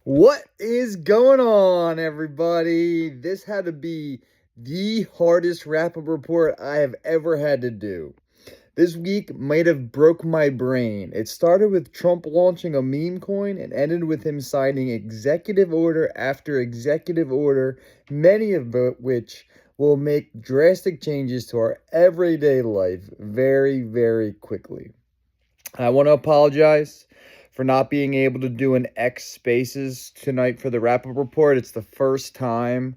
What is going on, everybody? This had to be the hardest wrap-up report I have ever had to do. This week might have broke my brain. It started with Trump launching a meme coin and ended with him signing executive order after executive order, many of which will make drastic changes to our everyday life very, very quickly. I want to apologize for not being able to do an X Spaces tonight for the wrap-up report. It's the first time.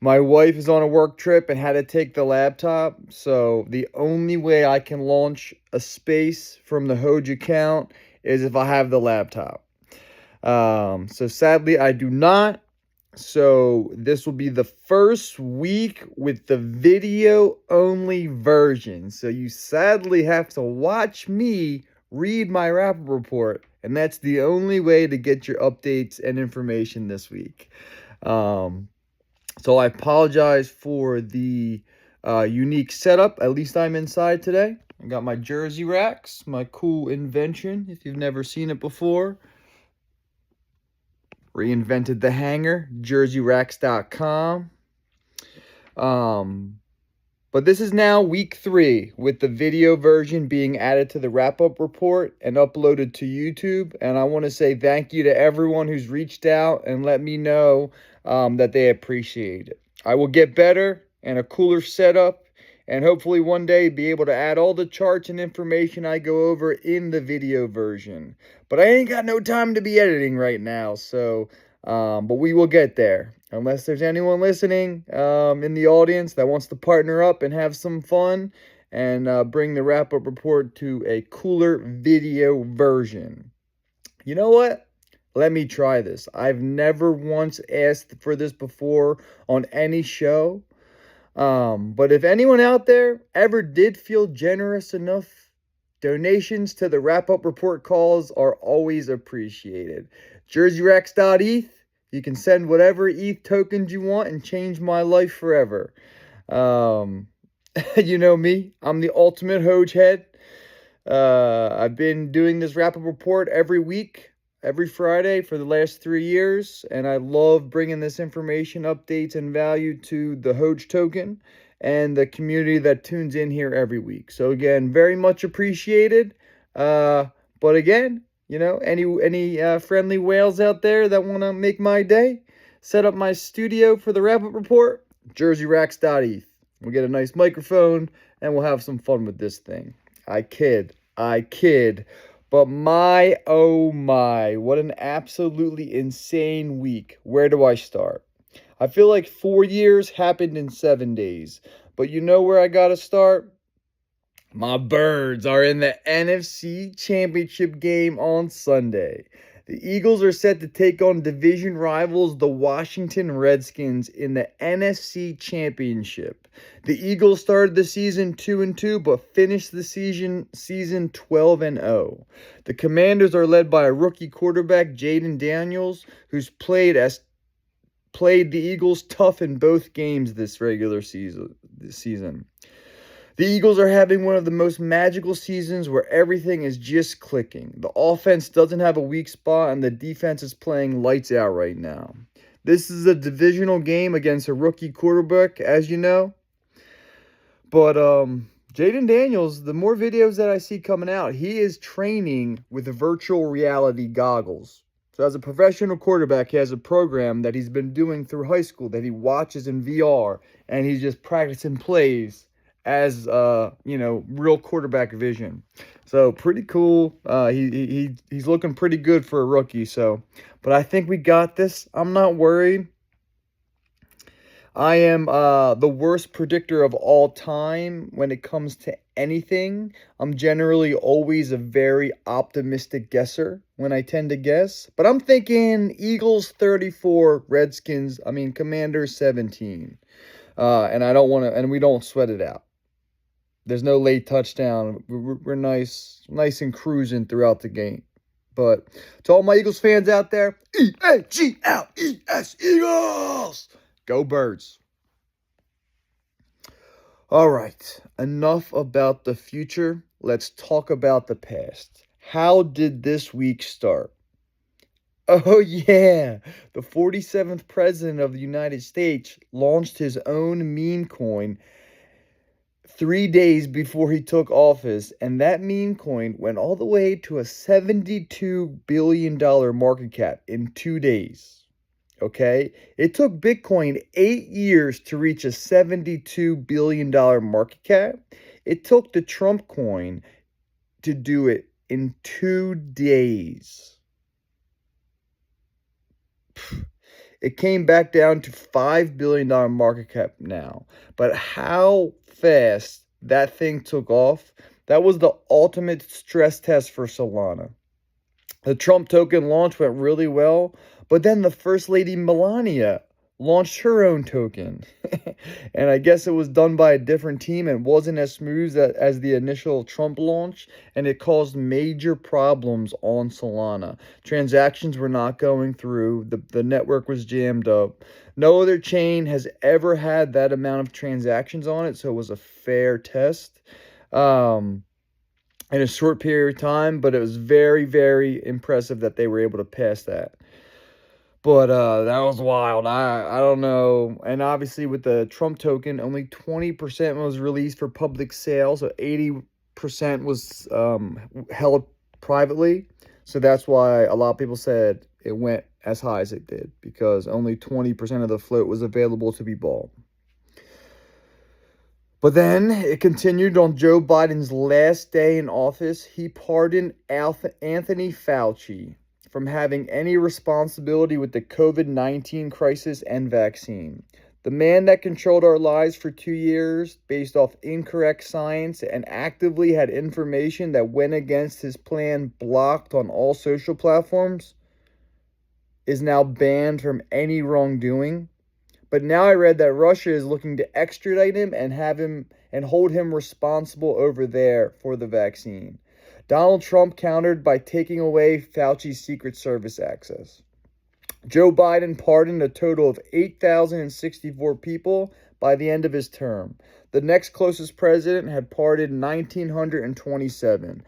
My wife is on a work trip and had to take the laptop, so the only way I can launch a space from the Hoge account is if I have the laptop. So sadly, I do not. So this will be the first week with the video-only version. So you sadly have to watch me read my wrap-up report, and that's the only way to get your updates and information this week. So I apologize for the unique setup. At least I'm inside today. I got my jersey racks, my cool invention, if you've never seen it before. Reinvented the hanger, jerseyracks.com. But this is now week 3 with the video version being added to the wrap-up report and uploaded to YouTube. And I want to say thank you to everyone who's reached out and let me know that they appreciate it. I will get better and a cooler setup, and hopefully one day be able to add all the charts and information I go over in the video version. But I ain't got no time to be editing right now, so but we will get there. Unless there's anyone listening in the audience that wants to partner up and have some fun and bring the wrap-up report to a cooler video version. You know what? Let me try this. I've never once asked for this before on any show. But if anyone out there ever did feel generous enough, donations to the wrap-up report calls are always appreciated. JerseyRacks.eth. You can send whatever ETH tokens you want and change my life forever. You know me. I'm the ultimate Hoge head. I've been doing this wrap-up report every week, every Friday for the last 3 years, and I love bringing this information, updates, and value to the Hoge Token and the community that tunes in here every week. So again, very much appreciated. But again, you know, any friendly whales out there that want to make my day, set up my studio for the wrap-up report, jerseyracks.eth. We'll get a nice microphone, and we'll have some fun with this thing. I kid. But my, oh my, what an absolutely insane week. Where do I start? I feel like 4 years happened in 7 days. But you know where I got to start? My birds are in the NFC Championship game on Sunday. The Eagles are set to take on division rivals, the Washington Redskins, in the NFC Championship. The Eagles started the season 2-2, but finished the season 12-0. The Commanders are led by a rookie quarterback, Jaden Daniels, who's played the Eagles tough in both games this regular season. The Eagles are having one of the most magical seasons where everything is just clicking. The offense doesn't have a weak spot, and the defense is playing lights out right now. This is a divisional game against a rookie quarterback, as you know. But Jaden Daniels, the more videos that I see coming out, he is training with virtual reality goggles. So as a professional quarterback, he has a program that he's been doing through high school that he watches in VR, and he's just practicing plays as real quarterback vision. So pretty cool. He's looking pretty good for a rookie. So, but I think we got this. I'm not worried. I am the worst predictor of all time when it comes to anything. I'm generally always a very optimistic guesser when I tend to guess. But I'm thinking Eagles 34, Commanders 17. And we don't sweat it out. There's no late touchdown. We're nice and cruising throughout the game. But to all my Eagles fans out there, E-A-G-L-E-S, Eagles! Go Birds. All right, enough about the future. Let's talk about the past. How did this week start? Oh, yeah. The 47th president of the United States launched his own meme coin 3 days before he took office, and that meme coin went all the way to a $72 billion market cap in 2 days. Okay? It took Bitcoin 8 years to reach a $72 billion market cap. It took the Trump coin to do it in 2 days. It came back down to $5 billion market cap now. But how fast that thing took off, that was the ultimate stress test for Solana. The Trump token launch went really well, but then the First Lady Melania launched her own token. And I guess it was done by a different team and wasn't as smooth as the initial Trump launch, and it caused major problems on Solana. Transactions were not going through, the network was jammed up. No other chain has ever had that amount of transactions on it, so it was a fair test. In a short period of time, but it was very, very impressive that they were able to pass that. But that was wild. I don't know. And obviously with the Trump token, only 20% was released for public sale, so 80% was held privately. So that's why a lot of people said it went as high as it did, because only 20% of the float was available to be bought. But then it continued on Joe Biden's last day in office. He pardoned Anthony Fauci from having any responsibility with the COVID-19 crisis and vaccine. The man that controlled our lives for 2 years based off incorrect science and actively had information that went against his plan blocked on all social platforms is now banned from any wrongdoing. But now I read that Russia is looking to extradite him and have him and hold him responsible over there for the vaccine. Donald Trump countered by taking away Fauci's Secret Service access. Joe Biden pardoned a total of 8,064 people by the end of his term. The next closest president had pardoned 1,927.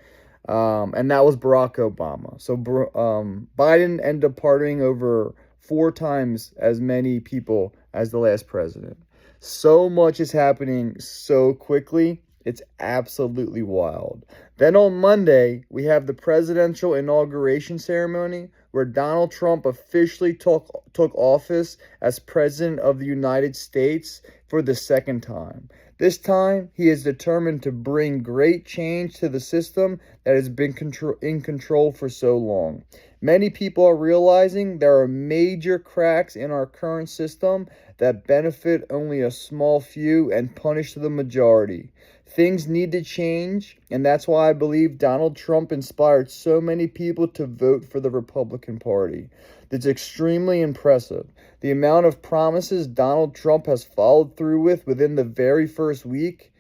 And that was Barack Obama. So Biden ended up pardoning over 4 times as many people as the last president. So much is happening so quickly. It's absolutely wild. Then on Monday, we have the presidential inauguration ceremony where Donald Trump officially took office as president of the United States for the second time. This time, he is determined to bring great change to the system that has been in control for so long. Many people are realizing there are major cracks in our current system that benefit only a small few and punish the majority. Things need to change, and that's why I believe Donald Trump inspired so many people to vote for the Republican Party. It's extremely impressive. The amount of promises Donald Trump has followed through with within the very first week.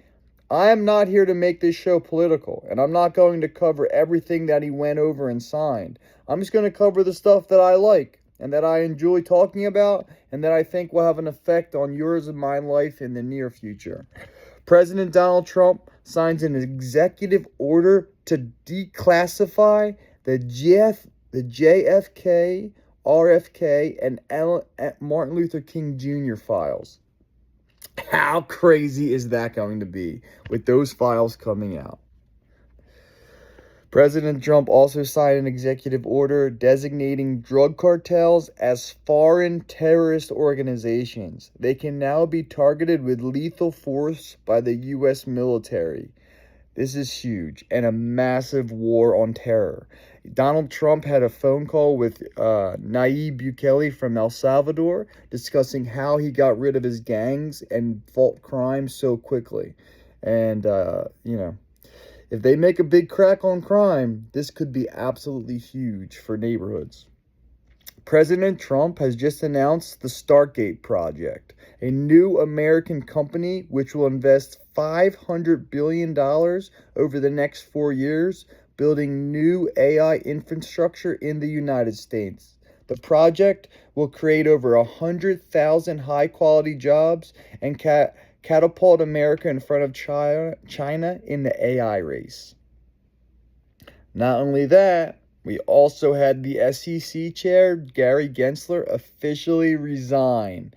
I am not here to make this show political, and I'm not going to cover everything that he went over and signed. I'm just going to cover the stuff that I like and that I enjoy talking about and that I think will have an effect on yours and my life in the near future. President Donald Trump signs an executive order to declassify the JFK, RFK, and Martin Luther King Jr. files. How crazy is that going to be with those files coming out? President Trump also signed an executive order designating drug cartels as foreign terrorist organizations. They can now be targeted with lethal force by the U.S. military. This is huge and a massive war on terror. Donald Trump had a phone call with Nayib Bukele from El Salvador discussing how he got rid of his gangs and fought crime so quickly. And, if they make a big crack on crime, this could be absolutely huge for neighborhoods. President Trump has just announced the Stargate project, a new American company which will invest $500 billion over the next 4 years, building new AI infrastructure in the United States. The project will create over 100,000 high-quality jobs and catapult America in front of China in the AI race. Not only that, We also had the SEC chair, Gary Gensler, officially resign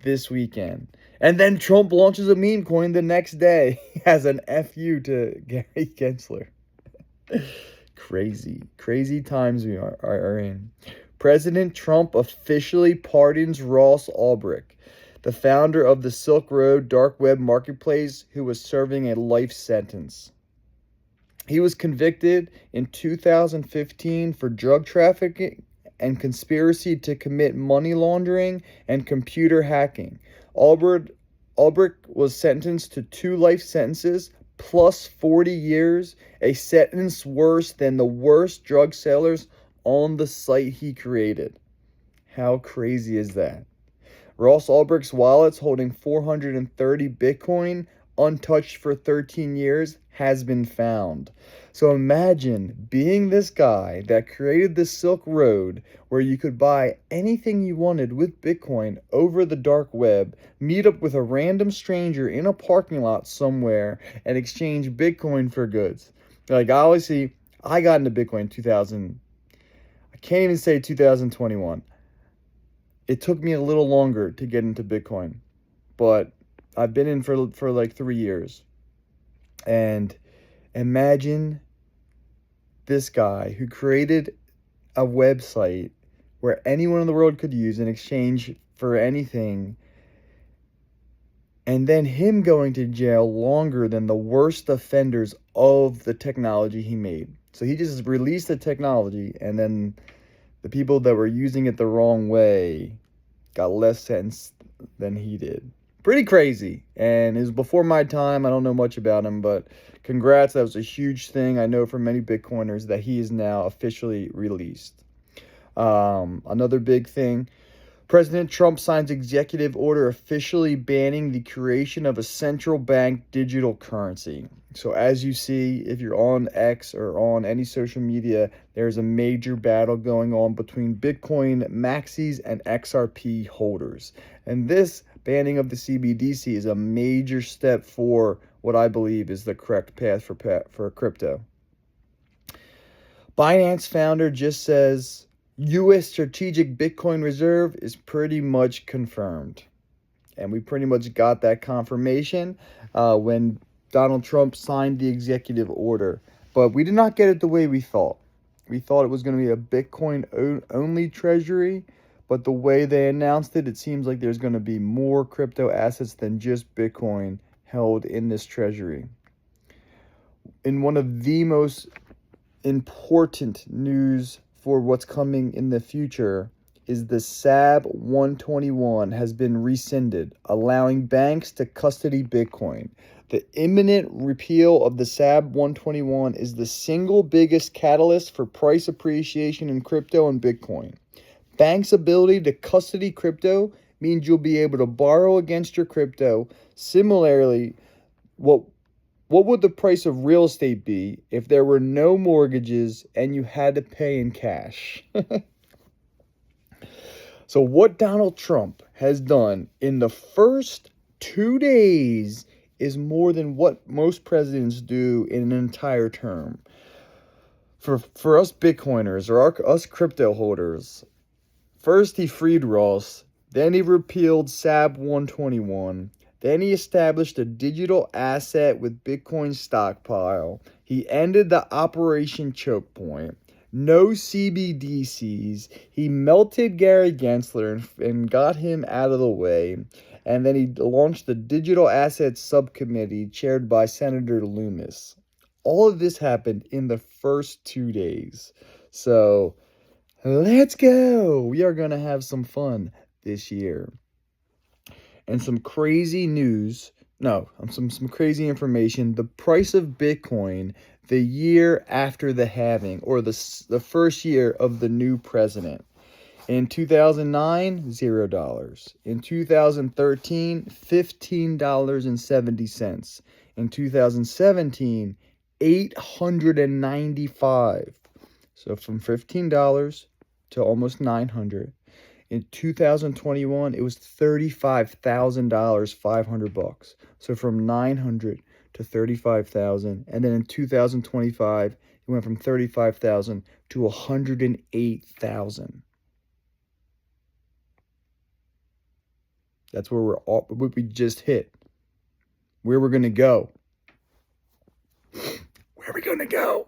this weekend. And then Trump launches a meme coin the next day as an FU to Gary Gensler. Crazy times we are in. President Trump officially pardons Ross Ulbricht, the founder of the Silk Road dark web marketplace, who was serving a life sentence. He was convicted in 2015 for drug trafficking and conspiracy to commit money laundering and computer hacking. Ulbricht was sentenced to 2 life sentences plus 40 years, a sentence worse than the worst drug sellers on the site he created. How crazy is that? Ross Ulbricht's wallets holding 430 Bitcoin, untouched for 13 years, has been found. So imagine being this guy that created the Silk Road where you could buy anything you wanted with Bitcoin over the dark web, meet up with a random stranger in a parking lot somewhere, and exchange Bitcoin for goods. Like, obviously, I got into Bitcoin in 2000. I can't even say 2021. It took me a little longer to get into Bitcoin, but I've been in for like 3 years. And imagine this guy who created a website where anyone in the world could use in exchange for anything, and then him going to jail longer than the worst offenders of the technology he made. So he just released the technology, and then the people that were using it the wrong way got less sentence than he did. Pretty crazy. And it was before my time. I don't know much about him, but congrats. That was a huge thing. I know for many Bitcoiners that he is now officially released. Another big thing. President Trump signs executive order officially banning the creation of a central bank digital currency. So as you see, if you're on X or on any social media, there's a major battle going on between Bitcoin maxis and XRP holders. And this banning of the CBDC is a major step for what I believe is the correct path for crypto. Binance founder just says U.S. strategic Bitcoin reserve is pretty much confirmed. And we pretty much got that confirmation when Donald Trump signed the executive order. But we did not get it the way we thought. We thought it was going to be a Bitcoin-only treasury. But the way they announced it, it seems like there's going to be more crypto assets than just Bitcoin held in this treasury. In one of the most important news for what's coming in the future is the SAB 121 has been rescinded, allowing banks to custody Bitcoin. The imminent repeal of the SAB 121 is the single biggest catalyst for price appreciation in crypto and Bitcoin. Banks' ability to custody crypto means you'll be able to borrow against your crypto. Similarly, what would the price of real estate be if there were no mortgages and you had to pay in cash? So what Donald Trump has done in the first 2 days is more than what most presidents do in an entire term. For us Bitcoiners or us crypto holders, first he freed Ross, then he repealed SAB 121, then he established a digital asset with Bitcoin stockpile. He ended the Operation Choke Point. No CBDCs. He melted Gary Gensler and got him out of the way. And then he launched the Digital Assets Subcommittee chaired by Senator Loomis. All of this happened in the first 2 days. So let's go. We are going to have some fun this year. And some crazy news. No, some crazy information. The price of Bitcoin the year after the halving, or the first year of the new president. In 2009, $0. In 2013, $15.70. In 2017, $895. So from $15 to almost $900. In 2021, it was $35,000, $500. So from $900 to $35,000, and then in 2025, It went from 35,000 to 108,000. That's where we just hit. Where we're going to go. Where are we going to go?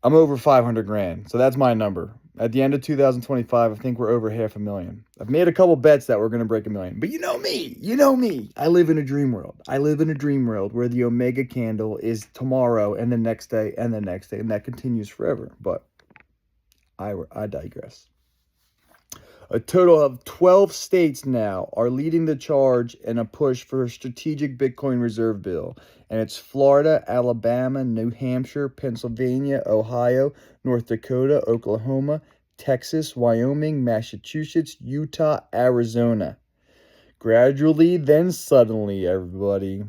I'm over 500 grand. So that's my number. At the end of 2025, I think we're over 500,000. I've made a couple bets that we're going to break 1,000,000. But you know me. I live in a dream world. I live in a dream world where the Omega candle is tomorrow and the next day and the next day. And that continues forever. But I digress. A total of 12 states now are leading the charge in a push for a strategic Bitcoin reserve bill. And it's Florida, Alabama, New Hampshire, Pennsylvania, Ohio, North Dakota, Oklahoma, Texas, Wyoming, Massachusetts, Utah, Arizona. Gradually, then suddenly, everybody.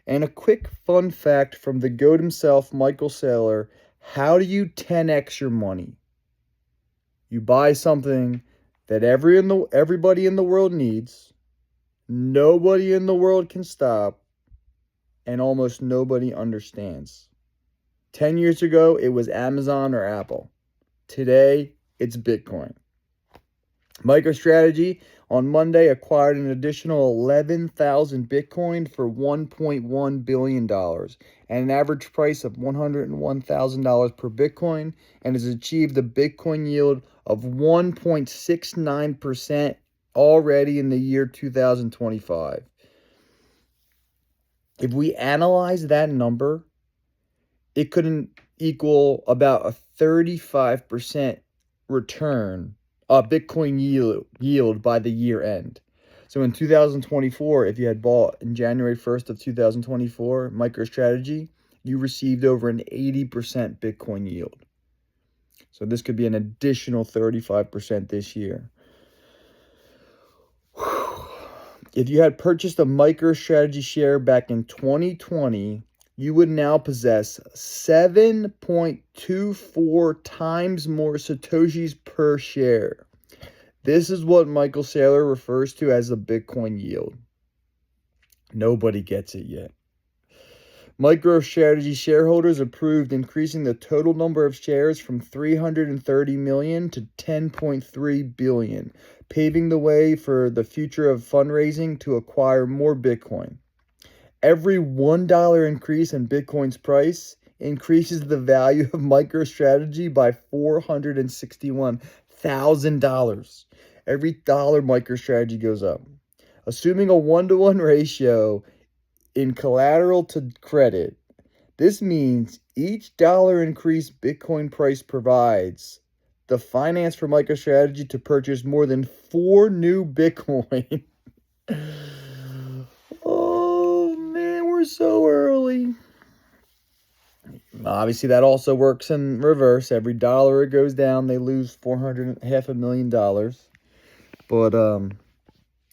And a quick fun fact from the GOAT himself, Michael Saylor. How do you 10x your money? You buy something that everybody in the world needs, nobody in the world can stop, and almost nobody understands. 10 years ago, it was Amazon or Apple. Today, it's Bitcoin. MicroStrategy on Monday acquired an additional 11,000 Bitcoin for $1.1 billion and an average price of $101,000 per Bitcoin, and has achieved a Bitcoin yield of 1.69% already in the year 2025. If we analyze that number, it couldn't equal about a 35% return, Bitcoin yield by the year end. So in 2024, if you had bought in January 1st of 2024, MicroStrategy, you received over an 80% Bitcoin yield. So this could be an additional 35% this year. If you had purchased a MicroStrategy share back in 2020, you would now possess 7.24 times more Satoshis per share. This is what Michael Saylor refers to as a Bitcoin yield. Nobody gets it yet. MicroStrategy shareholders approved increasing the total number of shares from 330 million to 10.3 billion, paving the way for the future of fundraising to acquire more Bitcoin. Every $1 increase in Bitcoin's price increases the value of MicroStrategy by $461,000. Every dollar MicroStrategy goes up. Assuming a 1-to-1 ratio in collateral to credit, this means each dollar increase Bitcoin price provides the finance for MicroStrategy to purchase more than 4 new Bitcoin. Oh man, we're so early. Obviously, that also works in reverse. Every dollar it goes down, they lose $500,000. But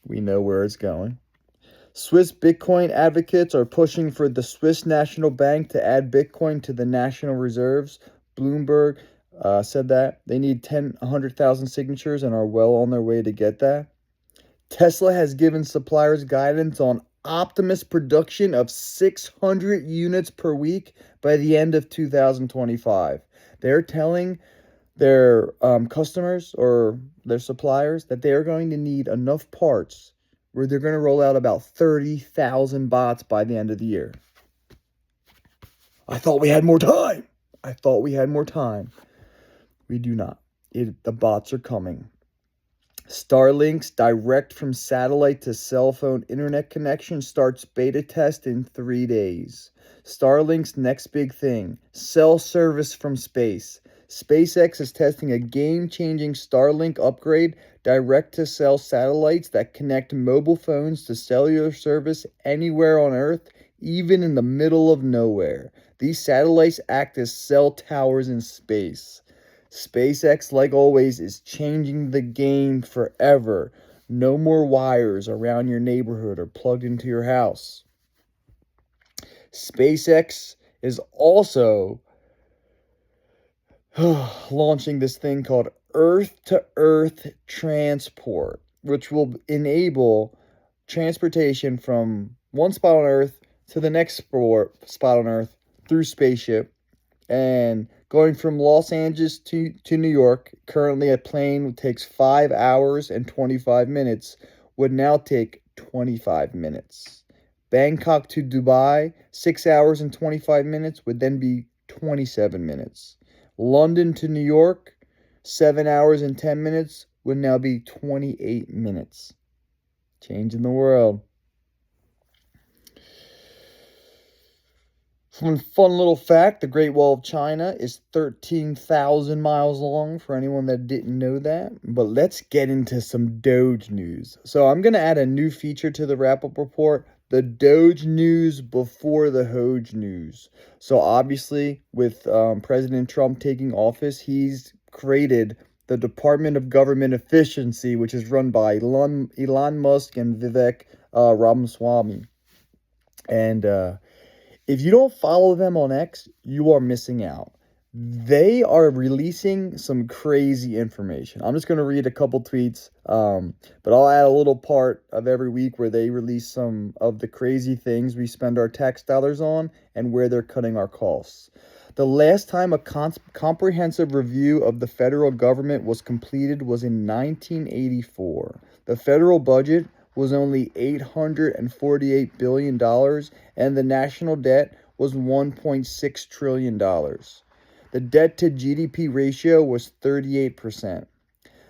we know where it's going. Swiss Bitcoin advocates are pushing for the Swiss National Bank to add Bitcoin to the national reserves. Bloomberg said that. They need 100,000 signatures and are well on their way to get that. Tesla has given suppliers guidance on Optimus production of 600 units per week by the end of 2025. They're telling their customers or their suppliers that they are going to need enough parts where they're going to roll out about 30,000 bots by the end of the year. I thought we had more time. We do not. The bots are coming. Starlink's direct from satellite to cell phone internet connection starts beta test in 3 days. Starlink's next big thing, cell service from space. SpaceX is testing a game-changing Starlink upgrade direct-to-cell satellites that connect mobile phones to cellular service anywhere on Earth, even in the middle of nowhere. These satellites act as cell towers in space. SpaceX, like always, is changing the game forever. No more wires around your neighborhood or plugged into your house. SpaceX is also launching this thing called Earth-to-Earth transport, which will enable transportation from one spot on Earth to the next spot on Earth through spaceship. And going from Los Angeles to New York, currently a plane takes 5 hours and 25 minutes, would now take 25 minutes. Bangkok to Dubai, 6 hours and 25 minutes, would then be 27 minutes. London to New York, 7 hours and 10 minutes, would now be 28 minutes. Changing the world. Fun little fact, the Great Wall of China is 13,000 miles long, for anyone that didn't know that. But let's get into some Doge news. So I'm going to add a new feature to the wrap-up report, the Doge news before the Hoge news. So obviously, with President Trump taking office, he's created the Department of Government Efficiency, which is run by Elon Musk and Vivek Ramaswamy. And if you don't follow them on X, you are missing out. They are releasing some crazy information. I'm just going to read a couple tweets, but I'll add a little part of every week where they release some of the crazy things we spend our tax dollars on and where they're cutting our costs. The last time a comprehensive review of the federal government was completed was in 1984. The federal budget was only $848 billion, and the national debt was $1.6 trillion. The debt to GDP ratio was 38%.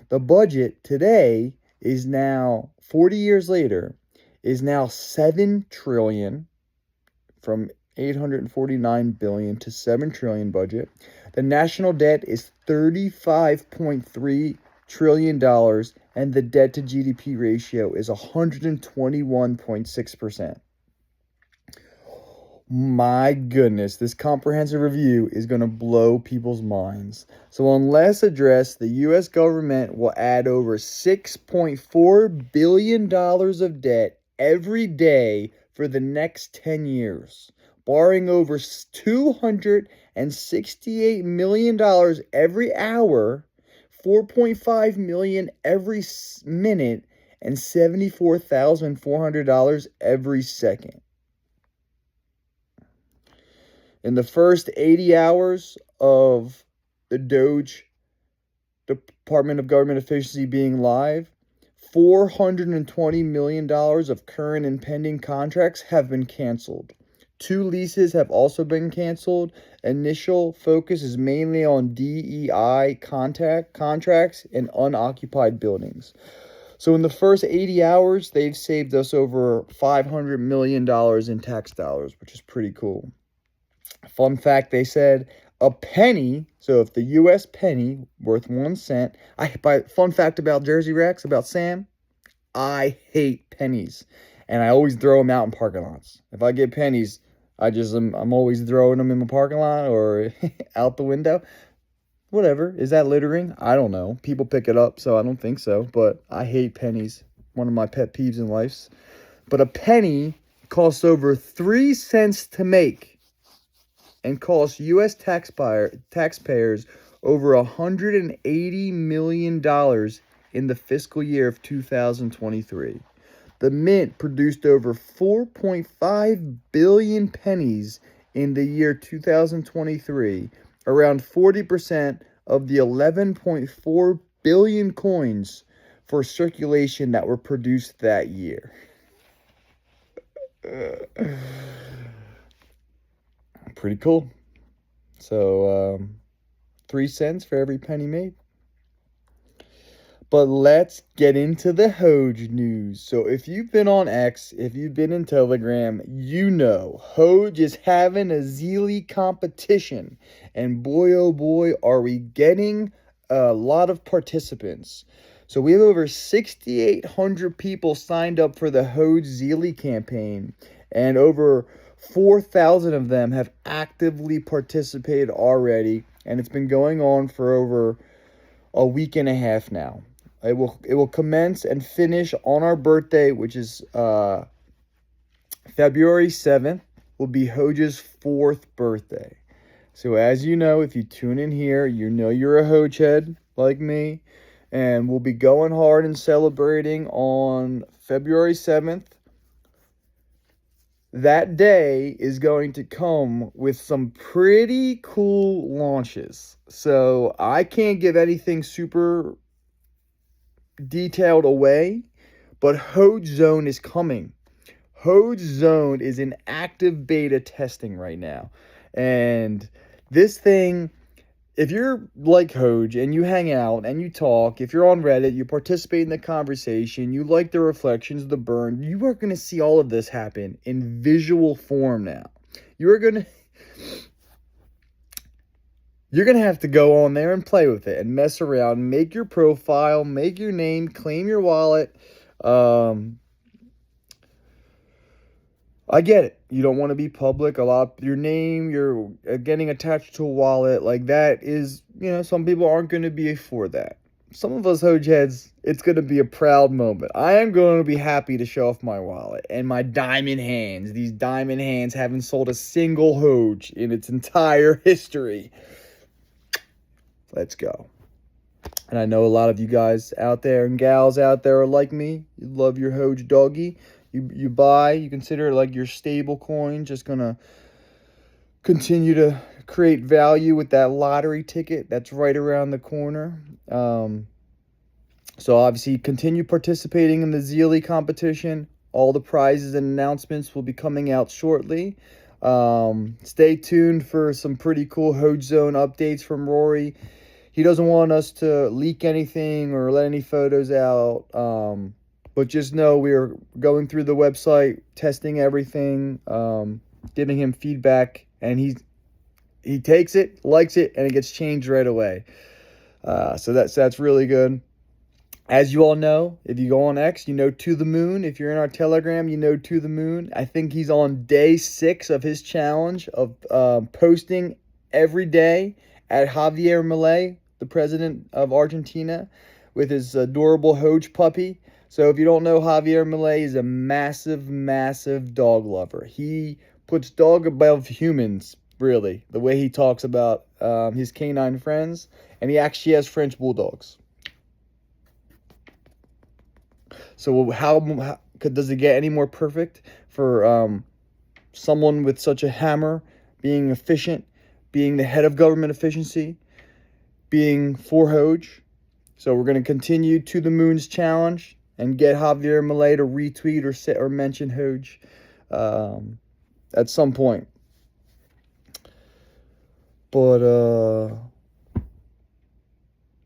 The budget today is now, 40 years later, is now $7 trillion, from $849 billion to $7 trillion budget. The national debt is $35.3 trillion, and the debt to GDP ratio is 121.6%. My goodness, this comprehensive review is going to blow people's minds. So unless addressed, the U.S. government will add over $6.4 billion of debt every day for the next 10 years, borrowing over $268 million every hour, $4.5 million every minute, and $74,400 every second. In the first 80 hours of the Doge Department of Government Efficiency being live, $420 million of current and pending contracts have been canceled. 2 leases have also been canceled. Initial focus is mainly on DEI contracts and unoccupied buildings. So in the first 80 hours, they've saved us over $500 million in tax dollars, which is pretty cool. Fun fact, they said a penny, so if the U.S. penny worth 1 cent, fun fact about Jersey Rex, about Sam, I hate pennies. And I always throw them out in parking lots. If I get pennies, I'm always throwing them in my parking lot or out the window. Whatever. Is that littering? I don't know. People pick it up, so I don't think so. But I hate pennies. One of my pet peeves in life. But a penny costs over 3 cents to make and costs U.S. taxpayers over $180 million in the fiscal year of 2023. The mint produced over 4.5 billion pennies in the year 2023, around 40% of the 11.4 billion coins for circulation that were produced that year. Pretty cool. So, 3 cents for every penny made. But let's get into the Hoge news. So if you've been on X, if you've been in Telegram, you know Hoge is having a Zealy competition. And boy, oh boy, are we getting a lot of participants. So we have over 6,800 people signed up for the Hoge Zealy campaign. And over 4,000 of them have actively participated already. And it's been going on for over a week and a half now. It will commence and finish on our birthday, which is February 7th, will be Hoge's 4th birthday. So as you know, if you tune in here, you know you're a Hoge head like me. And we'll be going hard and celebrating on February 7th. that day is going to come with some pretty cool launches. So I can't give anything super detailed away, but Hoge Zone is coming. Hoge Zone is in active beta testing right now. And this thing, if you're like Hoge and you hang out and you talk, if you're on Reddit, you participate in the conversation, you like the reflections, the burn, you are going to see all of this happen in visual form now. You're going to have to go on there and play with it and mess around, make your profile, make your name, claim your wallet. I get it. You don't want to be public. A lot, your name, you're getting attached to a wallet like that is, some people aren't going to be for that. Some of us Hoge heads, it's going to be a proud moment. I am going to be happy to show off my wallet and my diamond hands. These diamond hands haven't sold a single Hoge in its entire history. Let's go. And I know a lot of you guys out there and gals out there are like me. You love your Hoge doggy. You buy, you consider it like your stable coin, just going to continue to create value with that lottery ticket that's right around the corner. So obviously continue participating in the Zealy competition. All the prizes and announcements will be coming out shortly. Stay tuned for some pretty cool Hoge Zone updates from Rory. He doesn't want us to leak anything or let any photos out. But just know we are going through the website, testing everything, giving him feedback, and he takes it, likes it, and it gets changed right away. So that's really good. As you all know, if you go on X, you know To The Moon. If you're in our Telegram, you know To The Moon. I think he's on day 6 of his challenge of posting every day at Javier Milei, the president of Argentina, with his adorable Hoge puppy. So if you don't know, Javier Milei is a massive, massive dog lover. He puts dog above humans, really, the way he talks about his canine friends. And he actually has French bulldogs. So how does it get any more perfect for someone with such a hammer, being efficient, being the head of government efficiency, being for Hoge? So we're going to continue To The Moon's challenge and get Javier Milei to retweet or mention Hoge at some point. But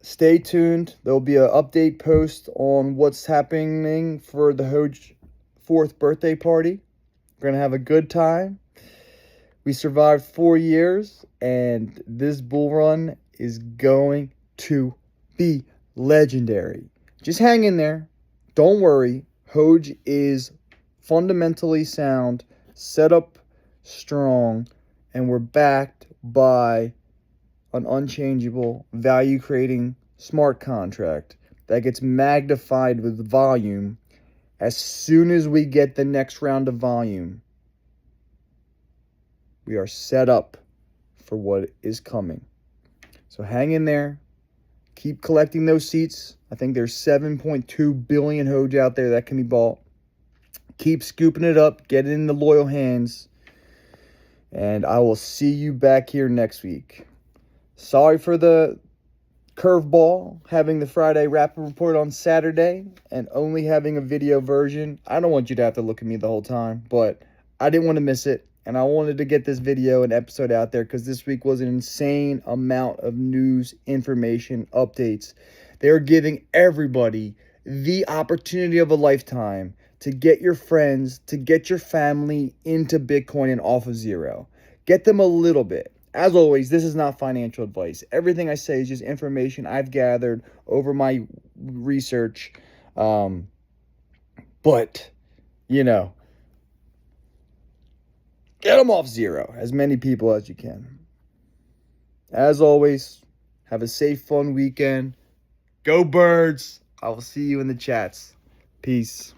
stay tuned. There'll be an update post on what's happening for the Hoge 4th birthday party. We're going to have a good time. We survived 4 years, and this bull run is going to be legendary. Just hang in there. Don't worry. Hoge is fundamentally sound, set up strong, and we're backed by an unchangeable, value-creating smart contract that gets magnified with volume. As soon as we get the next round of volume, we are set up for what is coming. So hang in there. Keep collecting those seats. I think there's 7.2 billion Hoge out there that can be bought. Keep scooping it up. Get it in the loyal hands. And I will see you back here next week. Sorry for the curveball, having the Friday Rapid Report on Saturday and only having a video version. I don't want you to have to look at me the whole time, but I didn't want to miss it. And I wanted to get this video and episode out there because this week was an insane amount of news, information, updates. They're giving everybody the opportunity of a lifetime to get your friends, to get your family into Bitcoin and off of zero. Get them a little bit. As always, this is not financial advice. Everything I say is just information I've gathered over my research. But, get them off zero, as many people as you can. As always, have a safe, fun weekend. Go Birds. I will see you in the chats. Peace.